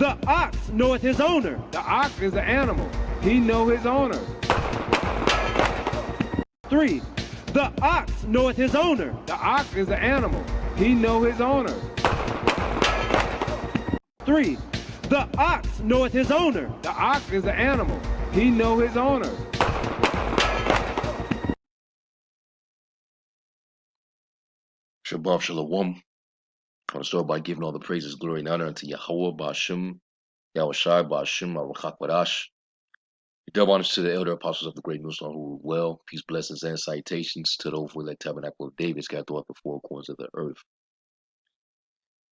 The ox knoweth his owner. The ox is an animal. He know his owner. 3. The ox knoweth his owner. The ox is an animal. He know his owner. 3. The ox knoweth his owner. The ox is an animal. He know his owner. Shabbat Shalom. I want to start by giving all the praises, glory, and honor unto Yahweh, Ba'ashem, Yahushai, Ba'ashem, Arachak Barash. Double honors to the elder apostles of the great Muslim who ruled well. Peace, blessings, and citations to the overlay tabernacle of David scattered throughout the four corners of the earth.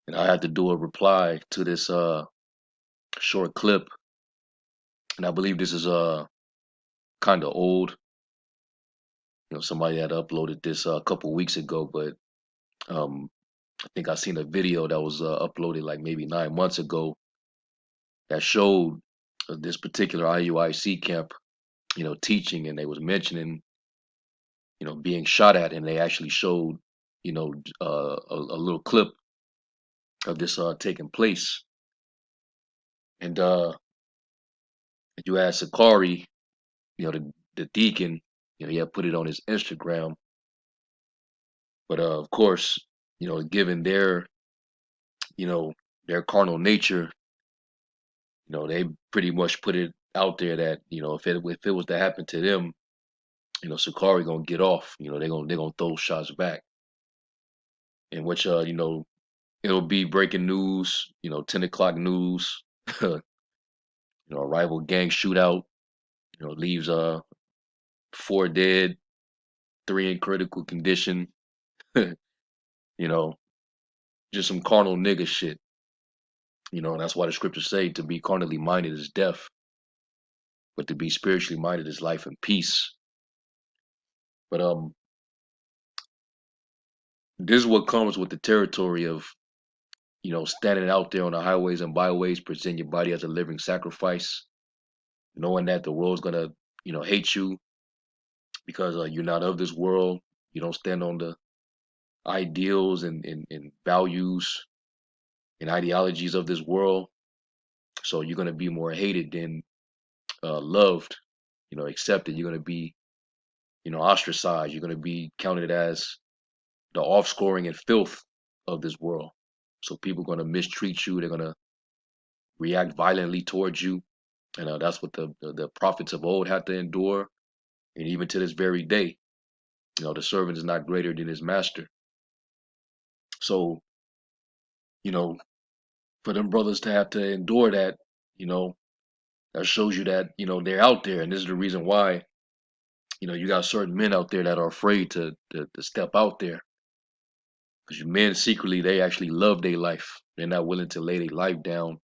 And I had to do a reply to this short clip. And I believe this is kind of old. You know, somebody had uploaded this a couple weeks ago, but I think I seen a video that was uploaded like maybe 9 months ago that showed this particular IUIC camp, you know, teaching, and they was mentioning, you know, being shot at, and they actually showed, you know, a little clip of this taking place. And you asked Sakari, you know, the deacon, you know, he had put it on his Instagram. But of course, you know, given their, you know, their carnal nature, you know, they pretty much put it out there that, you know, if it was to happen to them, you know, Sakari gonna get off. You know, they're gonna throw shots back. In which you know, it'll be breaking news, you know, 10 o'clock news, you know, a rival gang shootout, you know, leaves 4 dead, 3 in critical condition, you know, just some carnal nigga shit. You know, and that's why the scriptures say to be carnally minded is death, but to be spiritually minded is life and peace. But this is what comes with the territory of, you know, standing out there on the highways and byways, present your body as a living sacrifice, knowing that the world's gonna, you know, hate you because you're not of this world. You don't stand on the ideals and values and ideologies of this world. So you're gonna be more hated than loved, you know, accepted. You're gonna be, you know, ostracized. You're gonna be counted as the offscoring and filth of this world. So people are gonna mistreat you. They're gonna react violently towards you, and that's what the prophets of old had to endure, and even to this very day, you know, the servant is not greater than his master. So, you know, for them brothers to have to endure that, you know, that shows you that, you know, they're out there, and this is the reason why, you know, you got certain men out there that are afraid to step out there, because men secretly, they actually love their life. They're not willing to lay their life down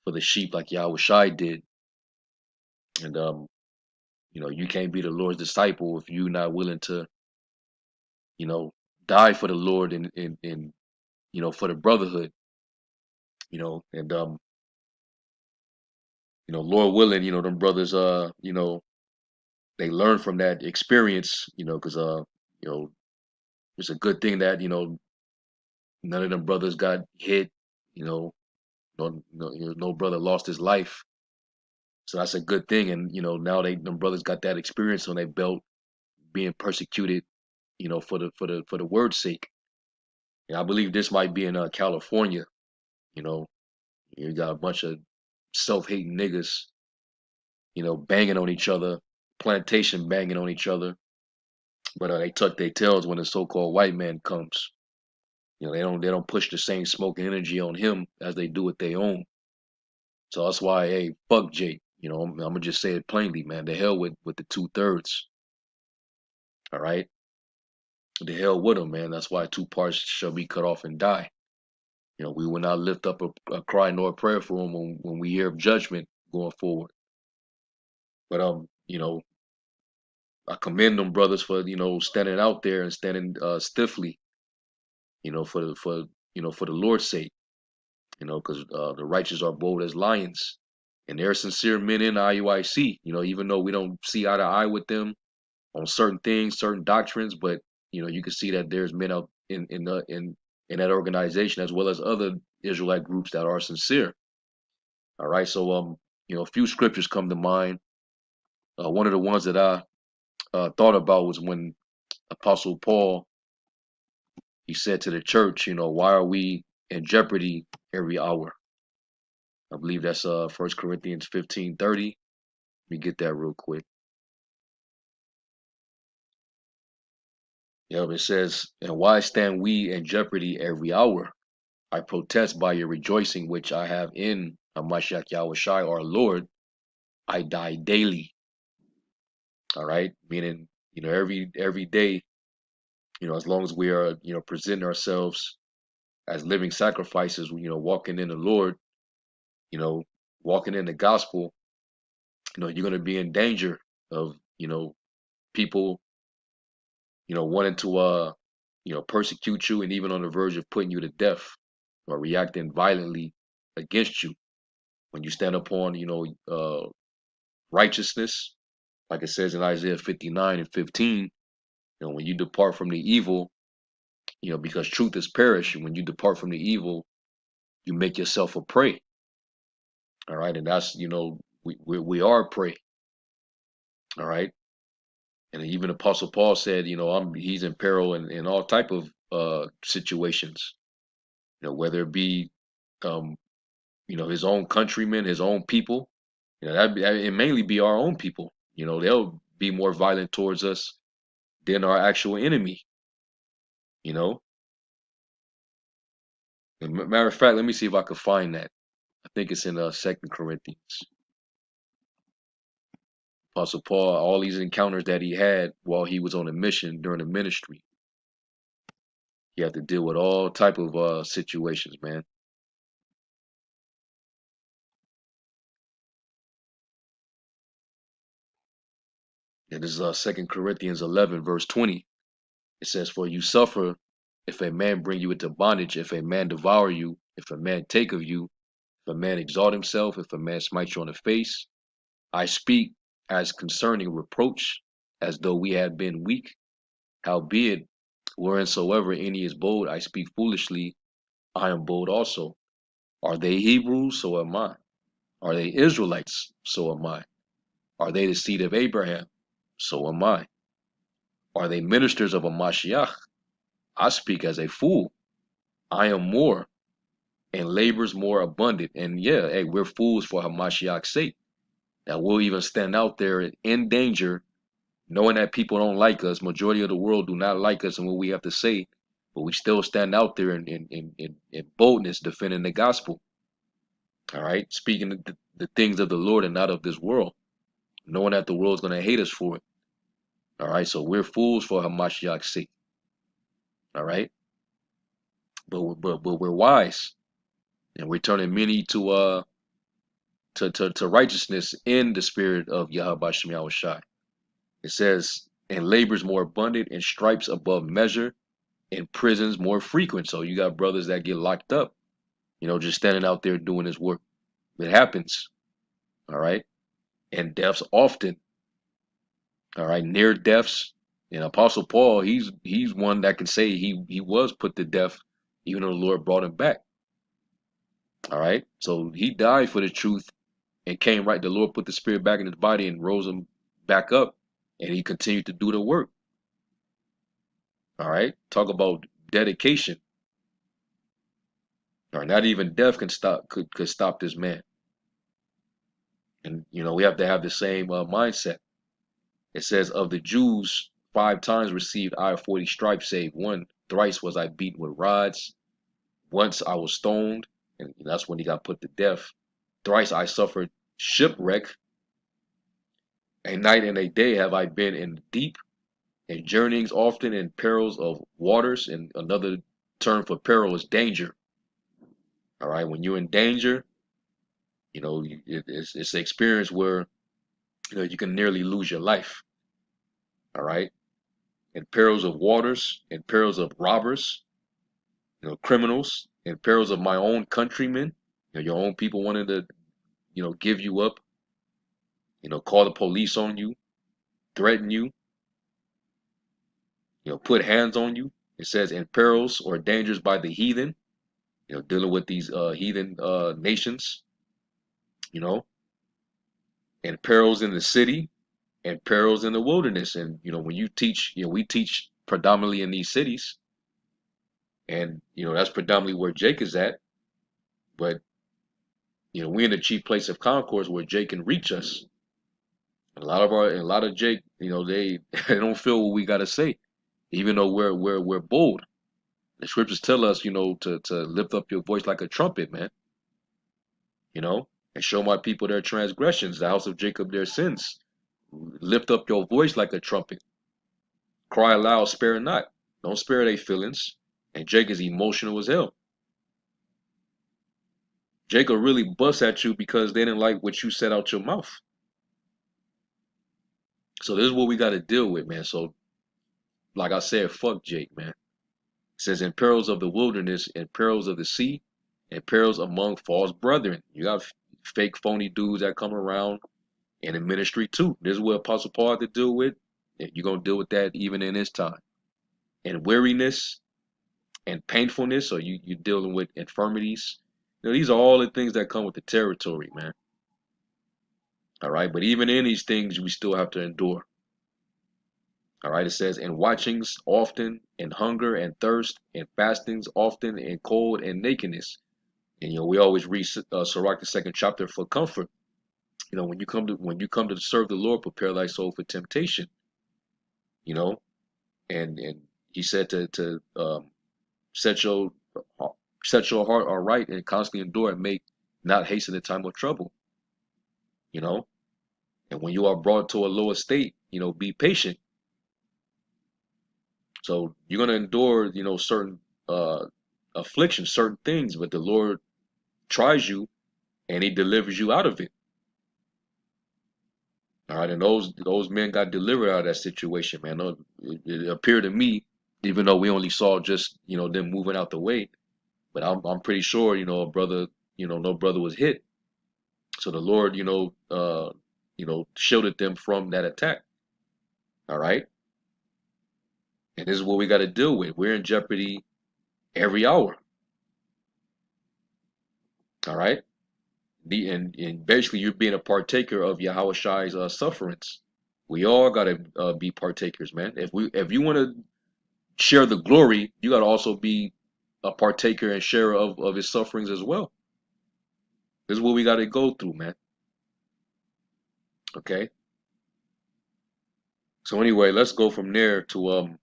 for the sheep like Yahushai did. And you know, you can't be the Lord's disciple if you're not willing to, you know, die for the Lord and you know, for the brotherhood. You know, and you know, Lord willing, you know, them brothers you know, they learn from that experience, you know, because you know, it's a good thing that, you know, none of them brothers got hit, you know, no brother lost his life. So that's a good thing. And, you know, now them brothers got that experience on their belt, being persecuted, you know, for the word's sake. And I believe this might be in California. You know, you got a bunch of self-hating niggas, you know, banging on each other, plantation banging on each other. But they tuck their tails when the so-called white man comes. You know, they don't push the same smoke and energy on him as they do with their own. So that's why, hey, fuck Jake. You know, I'm gonna just say it plainly, man. The hell with the 2/3. All right, the hell with him, man. That's why 2 parts shall be cut off and die. You know, we will not lift up a cry nor a prayer for him when we hear of judgment going forward. But you know, I commend them brothers for, you know, standing out there and standing stiffly, you know, for you know, for the Lord's sake. You know, because the righteous are bold as lions, and they're sincere men in the IUIC. You know, even though we don't see eye to eye with them on certain things, certain doctrines, but you know, you can see that there's men out in that organization as well as other Israelite groups that are sincere. All right. So a few scriptures come to mind. One of the ones that I thought about was when Apostle Paul, he said to the church, why are we in jeopardy every hour? I believe that's 1 Corinthians 15:30. Let me get that real quick. It says, and why stand we in jeopardy every hour? I protest by your rejoicing which I have in Hamashiach Yahushai our Lord. I die daily. All right, meaning every day, as long as we are presenting ourselves as living sacrifices, walking in the Lord, walking in the gospel, you're going to be in danger of people wanting to persecute you, and even on the verge of putting you to death or reacting violently against you when you stand upon righteousness, like it says in Isaiah 59:15. When you depart from the evil, because truth is perish, and when you depart from the evil, you make yourself a prey. All right, and that's we are prey. All right, and even Apostle Paul said, he's in peril in all type of situations. Whether it be his own countrymen, his own people. It mainly be our own people. They'll be more violent towards us than our actual enemy. Matter of fact, let me see if I can find that. I think it's in 2 Corinthians. Apostle Paul, all these encounters that he had while he was on a mission during the ministry, he had to deal with all type of situations, man. And this is 2 Corinthians 11, verse 20. It says, for you suffer if a man bring you into bondage, if a man devour you, if a man take of you, if a man exalt himself, if a man smite you on the face. I speak as concerning reproach, as though we had been weak. Howbeit, whereinsoever any is bold, I speak foolishly, I am bold also. Are they Hebrews? So am I. Are they Israelites? So am I. Are they the seed of Abraham? So am I. Are they ministers of a Mashiach? I speak as a fool. I am more, and labors more abundant. And yeah, hey, we're fools for Hamashiach's sake. That we'll even stand out there in danger, knowing that people don't like us. Majority of the world do not like us and what we have to say, but we still stand out there in boldness, defending the gospel. All right, speaking the things of the Lord and not of this world, knowing that the world's going to hate us for it. All right, so we're fools for Hamashiach's sake. All right, but we're wise, and we're turning many to righteousness in the spirit of Yahweh Shem Yahushai. It says, and labors more abundant, and stripes above measure, and prisons more frequent. So you got brothers that get locked up, just standing out there doing his work. It happens. All right. And deaths often. All right. Near deaths. And Apostle Paul, he's one that can say he was put to death, even though the Lord brought him back. All right. So he died for the truth and came right. The Lord put the spirit back in his body and rose him back up. And he continued to do the work. All right. Talk about dedication. All right. Not even death could stop this man. And we have to have the same mindset. It says, of the Jews, 5 times received I 40 stripes, save one. Thrice was I beaten with rods. Once I was stoned, and that's when he got put to death. Thrice I suffered shipwreck. A night and a day have I been in the deep, and journeyings often in perils of waters. And another term for peril is danger. All right, when you're in danger, it's an experience where you can nearly lose your life. All right, in perils of waters, in perils of robbers, criminals, in perils of my own countrymen, your own people wanting to, give you up, call the police on you, threaten you, put hands on you. It says in perils or dangers by the heathen, dealing with these heathen nations. you know, and perils in the city and perils in the wilderness. And, when you teach, we teach predominantly in these cities. And, that's predominantly where Jake is at. But, we're in the chief place of concourse where Jake can reach us. A lot of Jake, they they don't feel what we gotta say, even though we're bold. The scriptures tell us, to lift up your voice like a trumpet, man. And show my people their transgressions, the house of Jacob their sins. Lift up your voice like a trumpet. Cry aloud, spare not. Don't spare their feelings. And Jake is emotional as hell. Jake will really bust at you because they didn't like what you said out your mouth. So this is what we got to deal with, man. So, like I said, fuck Jake, man. It says, in perils of the wilderness, in perils of the sea, and perils among false brethren. You got fake, phony dudes that come around in the ministry too. This is what Apostle Paul had to deal with. And you're going to deal with that even in this time. And weariness and painfulness, or you're dealing with infirmities. These are all the things that come with the territory, man. All right. But even in these things, we still have to endure. All right. It says, in watchings often, in hunger and thirst, in fastings often, in cold and nakedness. And we always read Sirach the 2nd chapter for comfort. When you come to serve the Lord, prepare thy soul for temptation. And he said to set your heart aright and constantly endure and make not hasten the time of trouble. And when you are brought to a low estate, be patient. So you're gonna endure, certain afflictions, certain things, but the Lord tries you and He delivers you out of it. All right, and those men got delivered out of that situation, man. It appeared to me, even though we only saw just them moving out the way, but I'm pretty sure a brother, no brother was hit. So the Lord, shielded them from that attack. All right, and this is what we got to deal with. We're in jeopardy every hour. All right, and basically you're being a partaker of Yahweh Shai's sufferings. We all got to be partakers, man. If you want to share the glory, you got to also be a partaker and share of his sufferings as well. This is what we got to go through, man. Okay. So anyway, let's go from there to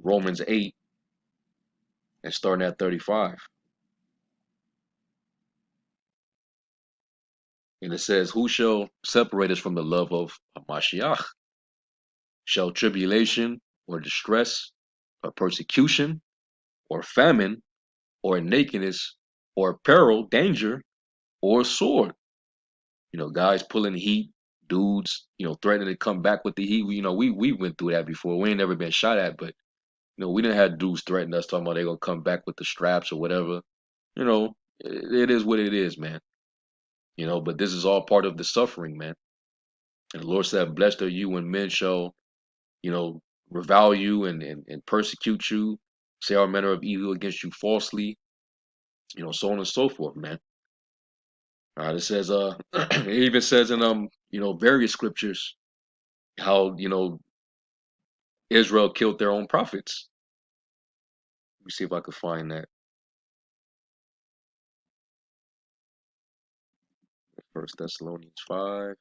Romans 8 and starting at 35. And it says, who shall separate us from the love of Mashiach? Shall tribulation or distress or persecution or famine or nakedness or peril, danger or sword? Guys pulling heat, dudes, threatening to come back with the heat. We went through that before. We ain't never been shot at, but we didn't have dudes threatening us talking about they gonna come back with the straps or whatever. It is what it is, man. But this is all part of the suffering, man. And the Lord said, blessed are you when men shall, revile you and persecute you, say all manner of evil against you falsely, so on and so forth, man. All right, it says, it even says in various scriptures how, Israel killed their own prophets. Let me see if I could find that. First Thessalonians 5.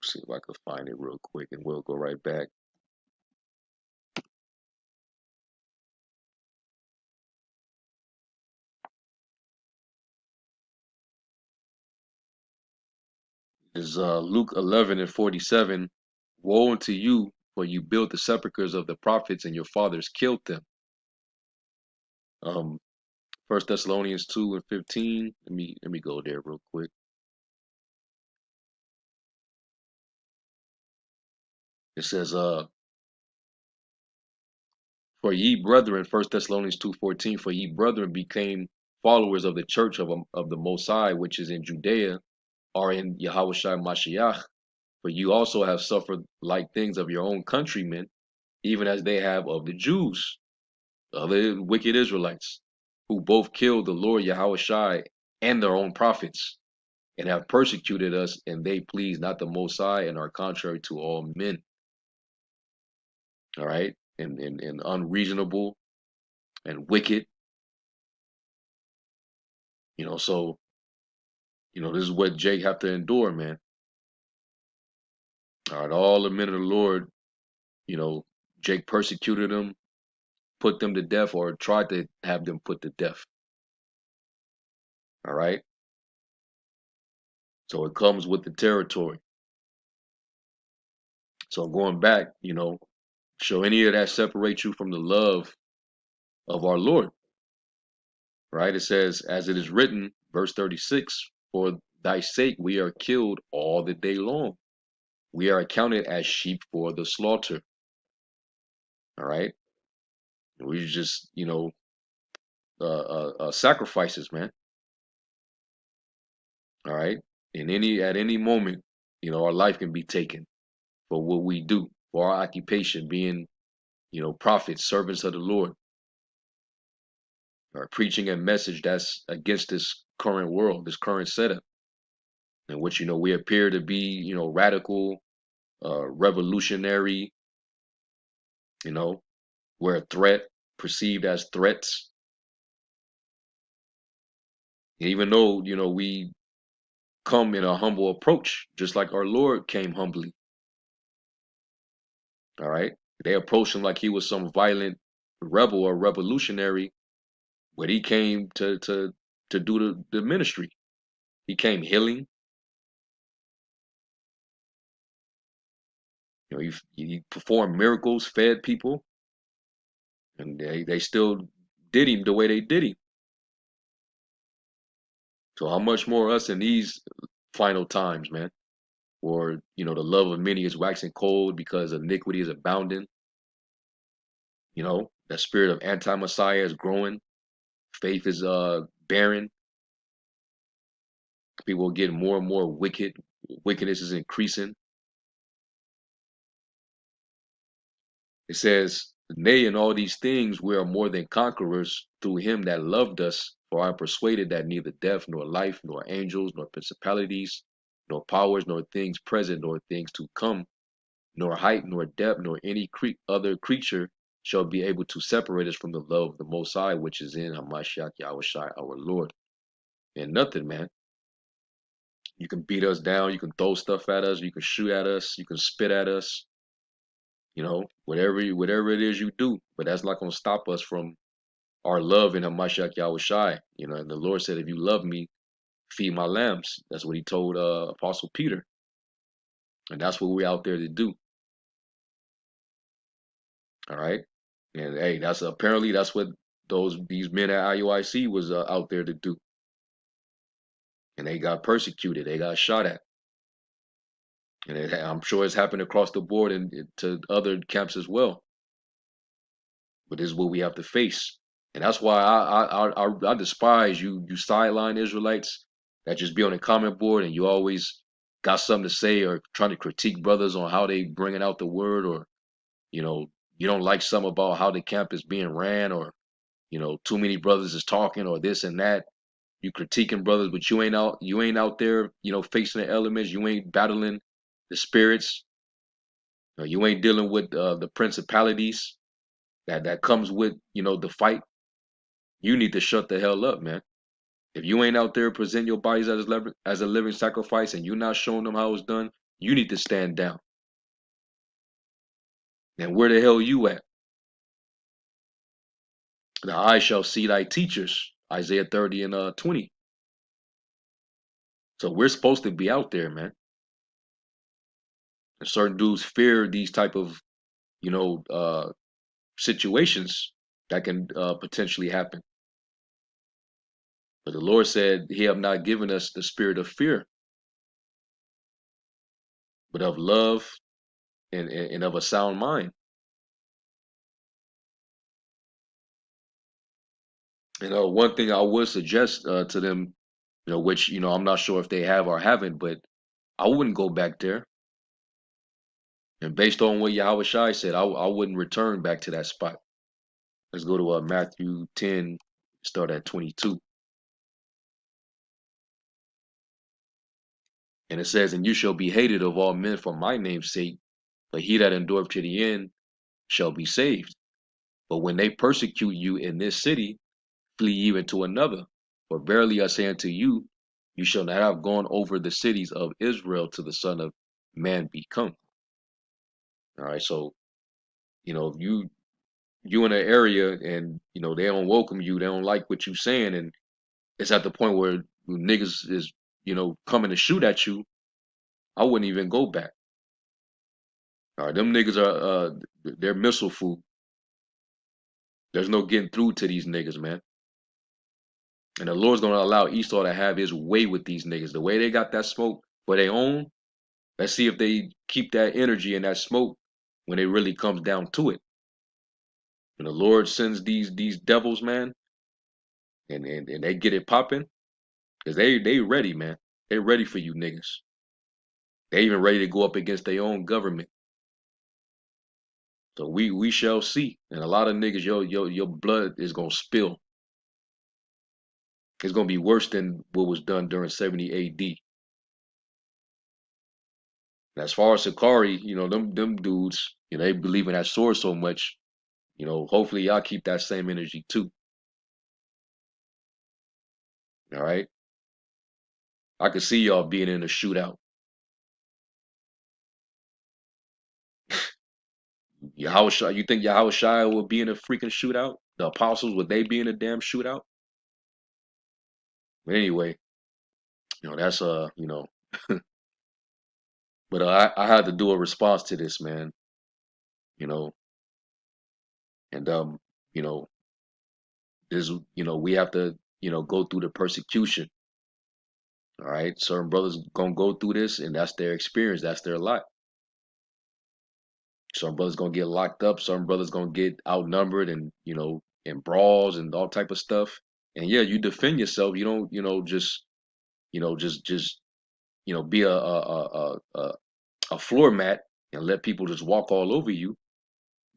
See if I could find it real quick and we'll go right back. Is Luke 11 and 47. Woe unto you, for you built the sepulchres of the prophets, and your fathers killed them. First Thessalonians 2 and 15. Let me go there real quick. It says, For ye brethren, 1 Thessalonians 2:14, for ye brethren became followers of the church of the Most High, which is in Judea, or in Yahushua Mashiach. For you also have suffered like things of your own countrymen, even as they have of the Jews, other wicked Israelites, who both killed the Lord Yahushua and their own prophets, and have persecuted us, and they please not the Most High, and are contrary to all men. All right, and unreasonable and wicked. So this is what Jake have to endure, man. All right, all the men of the Lord, Jake persecuted them, put them to death, or tried to have them put to death. All right. So it comes with the territory. So going back, shall any of that separate you from the love of our Lord? Right? It says, as it is written, verse 36, for thy sake we are killed all the day long. We are accounted as sheep for the slaughter. All right. We just, sacrifices, man. All right. At any moment, our life can be taken for what we do, for our occupation, being, prophets, servants of the Lord, or preaching a message that's against this current world, this current setup, in which, we appear to be, radical, revolutionary, we're a threat, perceived as threats. Even though, we come in a humble approach, just like our Lord came humbly. All right. They approached him like he was some violent rebel or revolutionary, but he came to do the ministry. He came healing. He performed miracles, fed people, and they still did him the way they did him. So how much more us in these final times, man? Or, the love of many is waxing cold because iniquity is abounding. That spirit of anti-Messiah is growing. Faith is barren. People are getting more and more wicked. Wickedness is increasing. It says, nay, in all these things we are more than conquerors through him that loved us. For I am persuaded that neither death, nor life, nor angels, nor principalities, nor powers, nor things present, nor things to come, nor height, nor depth, nor any other creature shall be able to separate us from the love of the Most High, which is in Hamashiach Yahushua our Lord. And nothing, man. You can beat us down, you can throw stuff at us, you can shoot at us, you can spit at us, whatever it is you do, but that's not going to stop us from our love in Hamashiach Yahushua. And the Lord said, if you love me, feed my lambs. That's what he told Apostle Peter. And that's what we're out there to do. All right. And hey, that's what these men at IUIC was out there to do. And they got persecuted. They got shot at. And I'm sure it's happened across the board and to other camps as well. But this is what we have to face. And that's why I despise you sideline Israelites that just be on the comment board and you always got something to say or trying to critique brothers on how they bringing out the word, or you don't like something about how the camp is being ran, or too many brothers is talking, or this and that. You critiquing brothers, but you ain't out there facing the elements. You ain't battling the spirits. You ain't dealing with the principalities that comes with the fight. You need to shut the hell up, man. If you ain't out there presenting your bodies as a living sacrifice and you're not showing them how it's done, you need to stand down. And where the hell you at? The eye shall see thy teachers, Isaiah 30 and 20. So we're supposed to be out there, man. And certain dudes fear these type of, situations that can potentially happen. But the Lord said he have not given us the spirit of fear, but of love and of a sound mind. One thing I would suggest to them, which I'm not sure if they have or haven't, but I wouldn't go back there. And based on what Yahweh Shai said, I wouldn't return back to that spot. Let's go to Matthew 10, start at 22. And it says, "And you shall be hated of all men for my name's sake, but he that endureth to the end shall be saved. But when they persecute you in this city, flee even to another. For verily I say unto you, you shall not have gone over the cities of Israel till the Son of Man be come." All right, so if you in an area and they don't welcome you, they don't like what you saying, and it's at the point where niggas is coming to shoot at you, I wouldn't even go back. All right, them niggas are they're missile food. There's no getting through to these niggas, man. And the Lord's gonna allow Esau to have his way with these niggas. The way they got that smoke for their own, let's see if they keep that energy and that smoke when it really comes down to it. When the Lord sends these devils, man, and they get it popping, because they ready, man. They ready for you niggas. They even ready to go up against their own government. So we shall see. And a lot of niggas, your blood is gonna spill. It's gonna be worse than what was done during 70 AD. And as far as Sakari, them dudes, they believe in that sword so much. Hopefully y'all keep that same energy too. All right. I could see y'all being in a shootout. You think Yahweh Shai will be in a freaking shootout? The apostles, would they be in a damn shootout? But anyway, that's but I had to do a response to this, man. And this we have to go through the persecution. All right, certain brothers gonna go through this, and that's their experience, that's their lot. Some brothers gonna get locked up, some brothers gonna get outnumbered, and in brawls and all type of stuff. And yeah, you defend yourself. You don't just just be a floor mat and let people just walk all over you.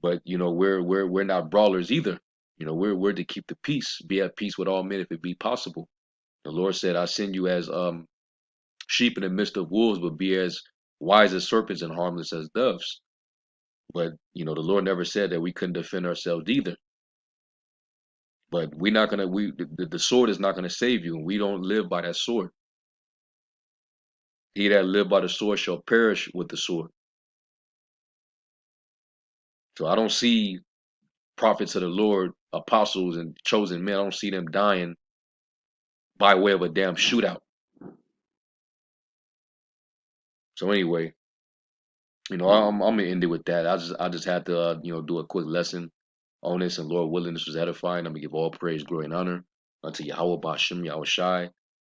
But we're not brawlers either. We're to keep the peace, be at peace with all men if it be possible. The Lord said, "I send you as sheep in the midst of wolves, but be as wise as serpents and harmless as doves." But the Lord never said that we couldn't defend ourselves either. But we're not gonna the sword is not gonna save you, and we don't live by that sword. He that live by the sword shall perish with the sword. So I don't see prophets of the Lord, apostles, and chosen men. I don't see them dying by way of a damn shootout. So anyway, I'm gonna end it with that. I just had to do a quick lesson on this, and Lord willing, this was edifying. I'm gonna give all praise, glory, and honor unto Yahweh Ba'Shem, Yahweh Shai,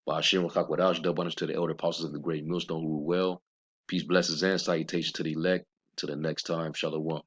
Ba'Shem Chakwadash, double honors to the elder apostles of the great millstone who rule well. Peace, blessings, and salutations to the elect. Till the next time, Shalom.